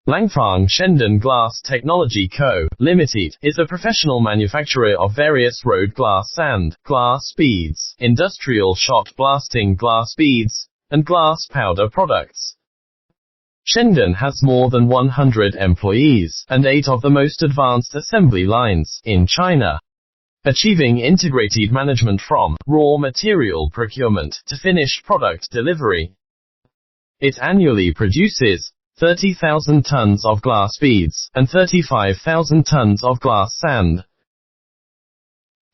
Langfang Shengdun Glass Technology Co., Limited, is a professional manufacturer of various road glass and glass beads, industrial shot blasting glass beads, and glass powder products. Shengdun has more than 100 employees and 8 of the most advanced assembly lines in China, achieving integrated management from raw material procurement to finished product delivery. It annually produces 30,000 tons of glass beads and 35,000 tons of glass sand.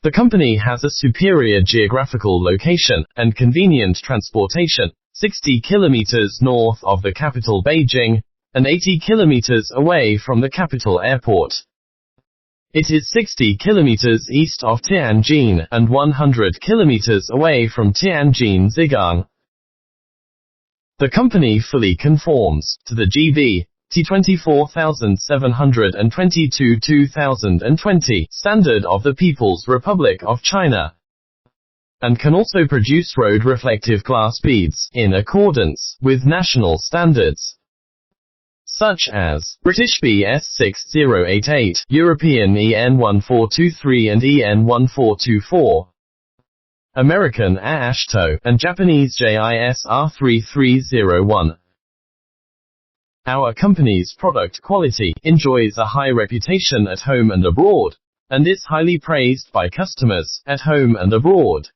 The company has a superior geographical location and convenient transportation, 60 kilometers north of the capital Beijing, and 80 kilometers away from the capital airport. It is 60 kilometers east of Tianjin and 100 kilometers away from Tianjin Xingang. The company fully conforms to the GB T24722/2020 standard of the People's Republic of China, and can also produce road reflective glass beads in accordance with national standards, such as British BS 6088, European EN 1423 and EN 1424. American AASHTO, and Japanese JISR 3301. Our company's product quality enjoys a high reputation at home and abroad, and is highly praised by customers at home and abroad.